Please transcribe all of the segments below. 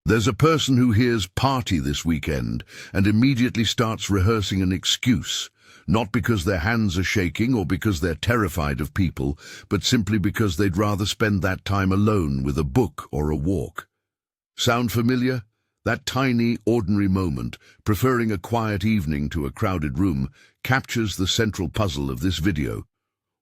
There's a person who hears party this weekend and immediately starts rehearsing an excuse, not because their hands are shaking or because they're terrified of people, but simply because they'd rather spend that time alone with a book or a walk. Sound familiar? That tiny, ordinary moment, preferring a quiet evening to a crowded room, captures the central puzzle of this video.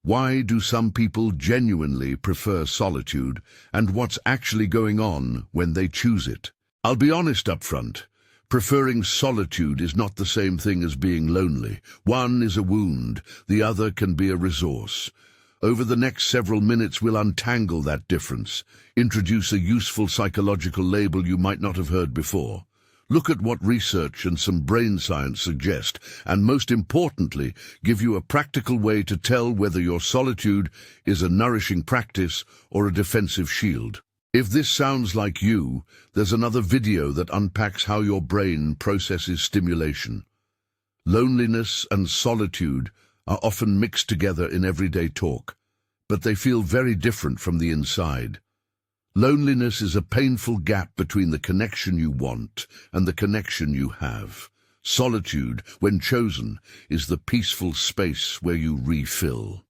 Why do some people genuinely prefer solitude, and what's actually going on when they choose it? I'll be honest up front. Preferring solitude is not the same thing as being lonely. One is a wound, the other can be a resource. Over the next several minutes we'll untangle that difference, introduce a useful psychological label you might not have heard before. Look at what research and some brain science suggest, and most importantly, give you a practical way to tell whether your solitude is a nourishing practice or a defensive shield. If this sounds like you, there's another video that unpacks how your brain processes stimulation. Loneliness and solitude are often mixed together in everyday talk, but they feel very different from the inside. Loneliness is a painful gap between the connection you want and the connection you have. Solitude, when chosen, is the peaceful space where you refill.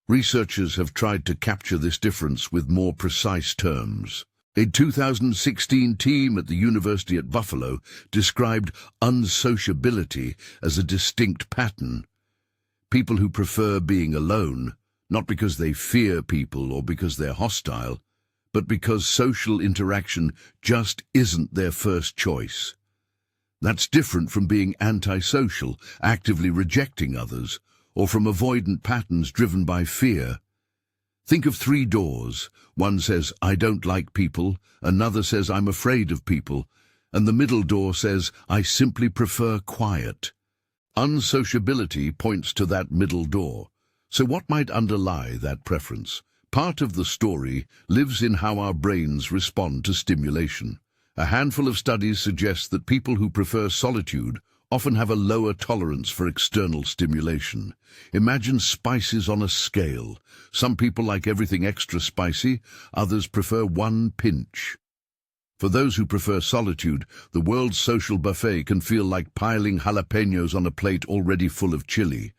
Researchers have tried to capture this difference with more precise terms. A 2016 team at the University at Buffalo described unsociability as a distinct pattern. People who prefer being alone, not because they fear people or because they're hostile, but because social interaction just isn't their first choice. That's different from being antisocial, actively rejecting others, or from avoidant patterns driven by fear. Think of three doors. One says, "I don't like people," another says, "I'm afraid of people," and the middle door says, "I simply prefer quiet." Unsociability points to that middle door. So what might underlie that preference? Part of the story lives in how our brains respond to stimulation. A handful of studies suggest that people who prefer solitude often have a lower tolerance for external stimulation. Imagine spices on a scale. Some people like everything extra spicy, others prefer one pinch. For those who prefer solitude, the world's social buffet can feel like piling jalapenos on a plate already full of chili.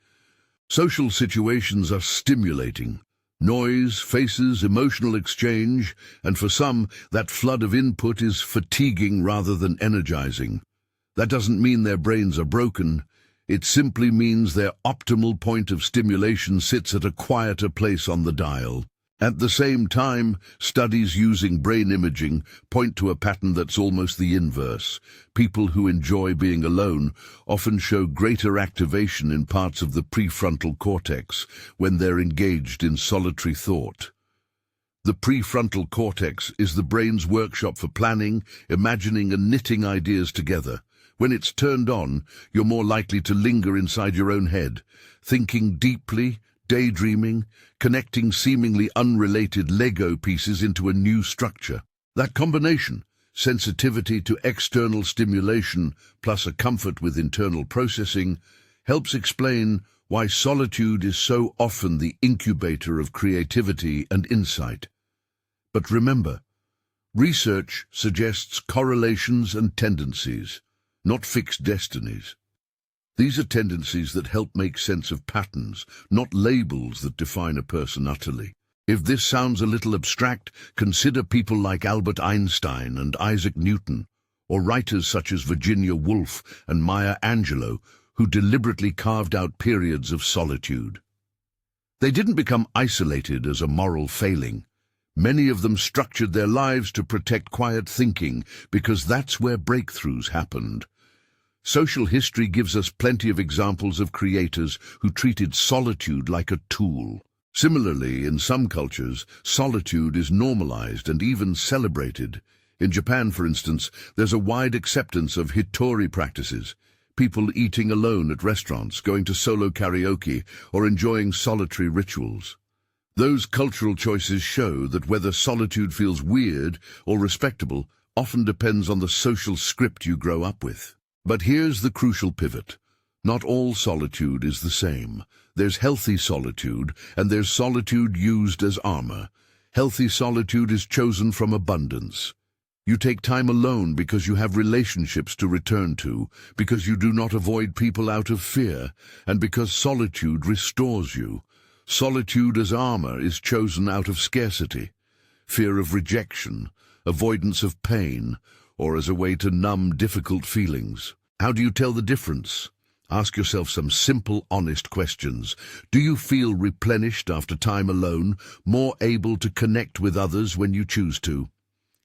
Social situations are stimulating. Noise, faces, emotional exchange, and for some, that flood of input is fatiguing rather than energizing. That doesn't mean their brains are broken. It simply means their optimal point of stimulation sits at a quieter place on the dial. At the same time, studies using brain imaging point to a pattern that's almost the inverse. People who enjoy being alone often show greater activation in parts of the prefrontal cortex when they're engaged in solitary thought. The prefrontal cortex is the brain's workshop for planning, imagining, and knitting ideas together. When it's turned on, you're more likely to linger inside your own head, thinking deeply, daydreaming, connecting seemingly unrelated Lego pieces into a new structure. That combination, sensitivity to external stimulation plus a comfort with internal processing, helps explain why solitude is so often the incubator of creativity and insight. But remember, research suggests correlations and tendencies, not fixed destinies. These are tendencies that help make sense of patterns, not labels that define a person utterly. If this sounds a little abstract, consider people like Albert Einstein and Isaac Newton, or writers such as Virginia Woolf and Maya Angelou, who deliberately carved out periods of solitude. They didn't become isolated as a moral failing. Many of them structured their lives to protect quiet thinking, because that's where breakthroughs happened. Social history gives us plenty of examples of creators who treated solitude like a tool. Similarly, in some cultures, solitude is normalized and even celebrated. In Japan, for instance, there's a wide acceptance of hitori practices, people eating alone at restaurants, going to solo karaoke, or enjoying solitary rituals. Those cultural choices show that whether solitude feels weird or respectable often depends on the social script you grow up with. But here's the crucial pivot. Not all solitude is the same. There's healthy solitude, and there's solitude used as armor. Healthy solitude is chosen from abundance. You take time alone because you have relationships to return to, because you do not avoid people out of fear, and because solitude restores you. Solitude as armor is chosen out of scarcity, fear of rejection, avoidance of pain, or as a way to numb difficult feelings. How do you tell the difference? Ask yourself some simple, honest questions. Do you feel replenished after time alone, more able to connect with others when you choose to?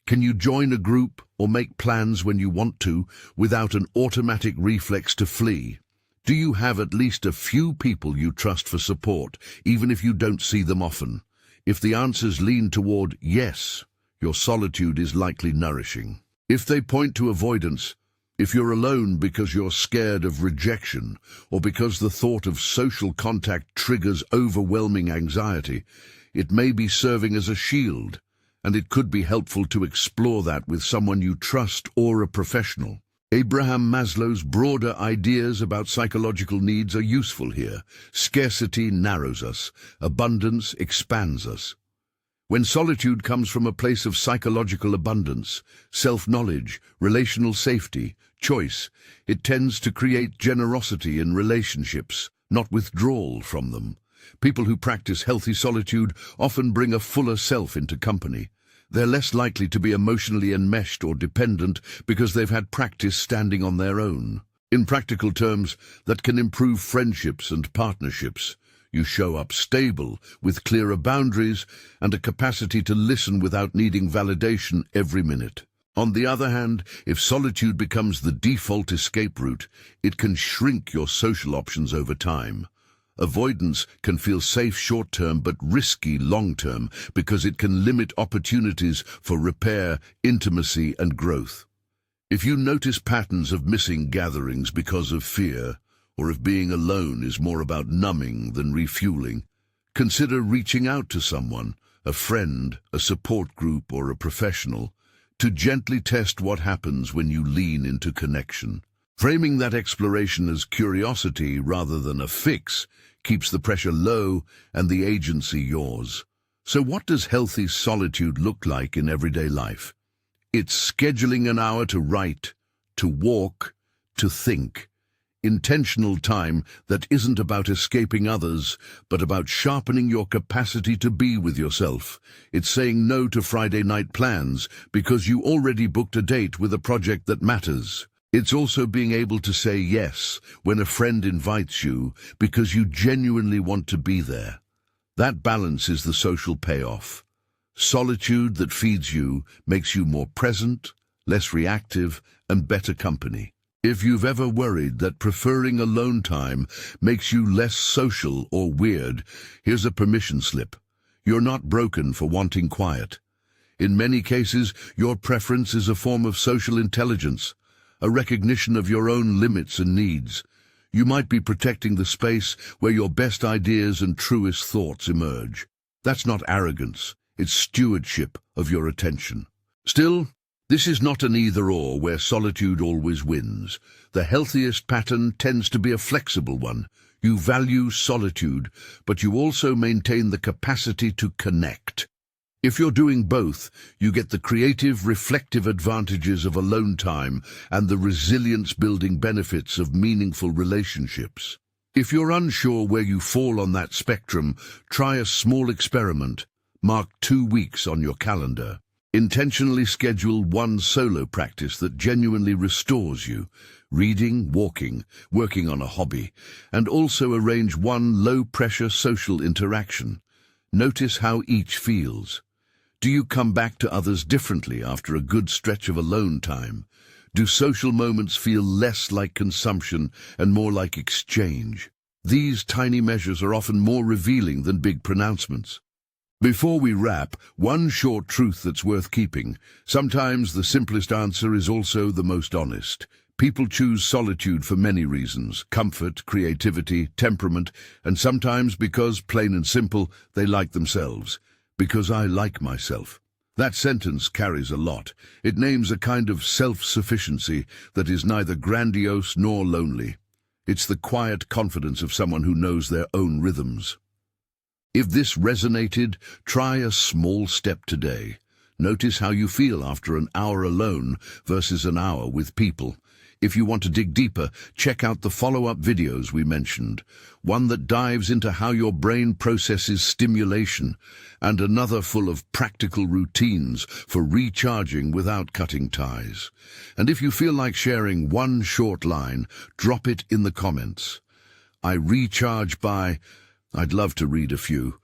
Can you join a group or make plans when you want to without an automatic reflex to flee? Do you have at least a few people you trust for support, even if you don't see them often? If the answers lean toward yes, your solitude is likely nourishing. If they point to avoidance, if you're alone because you're scared of rejection or because the thought of social contact triggers overwhelming anxiety, it may be serving as a shield, and it could be helpful to explore that with someone you trust or a professional. Abraham Maslow's broader ideas about psychological needs are useful here. Scarcity narrows us, abundance expands us. When solitude comes from a place of psychological abundance, self-knowledge, relational safety, choice, it tends to create generosity in relationships, not withdrawal from them. People who practice healthy solitude often bring a fuller self into company. They're less likely to be emotionally enmeshed or dependent because they've had practice standing on their own. In practical terms, that can improve friendships and partnerships. You show up stable, with clearer boundaries and a capacity to listen without needing validation every minute. On the other hand, if solitude becomes the default escape route, it can shrink your social options over time. Avoidance can feel safe short-term but risky long-term because it can limit opportunities for repair, intimacy, and growth. If you notice patterns of missing gatherings because of fear, or if being alone is more about numbing than refueling, consider reaching out to someone, a friend, a support group, or a professional, to gently test what happens when you lean into connection. Framing that exploration as curiosity rather than a fix keeps the pressure low and the agency yours. So what does healthy solitude look like in everyday life? It's scheduling an hour to write, to walk, to think. Intentional time that isn't about escaping others, but about sharpening your capacity to be with yourself. It's saying no to Friday night plans because you already booked a date with a project that matters. It's also being able to say yes when a friend invites you because you genuinely want to be there. That balance is the social payoff. Solitude that feeds you makes you more present, less reactive, and better company. If you've ever worried that preferring alone time makes you less social or weird, here's a permission slip. You're not broken for wanting quiet. In many cases, your preference is a form of social intelligence, a recognition of your own limits and needs. You might be protecting the space where your best ideas and truest thoughts emerge. That's not arrogance, it's stewardship of your attention. Still, this is not an either-or where solitude always wins. The healthiest pattern tends to be a flexible one. You value solitude, but you also maintain the capacity to connect. If you're doing both, you get the creative, reflective advantages of alone time and the resilience-building benefits of meaningful relationships. If you're unsure where you fall on that spectrum, try a small experiment. Mark 2 weeks on your calendar. Intentionally schedule one solo practice that genuinely restores you, reading, walking, working on a hobby, and also arrange one low-pressure social interaction. Notice how each feels. Do you come back to others differently after a good stretch of alone time? Do social moments feel less like consumption and more like exchange? These tiny measures are often more revealing than big pronouncements. Before we wrap, one short truth that's worth keeping. Sometimes the simplest answer is also the most honest. People choose solitude for many reasons: comfort, creativity, temperament, and sometimes because, plain and simple, they like themselves. Because I like myself. That sentence carries a lot. It names a kind of self-sufficiency that is neither grandiose nor lonely. It's the quiet confidence of someone who knows their own rhythms. If this resonated, try a small step today. Notice how you feel after an hour alone versus an hour with people. If you want to dig deeper, check out the follow-up videos we mentioned, one that dives into how your brain processes stimulation, and another full of practical routines for recharging without cutting ties. And if you feel like sharing one short line, drop it in the comments. I recharge by... I'd love to read a few.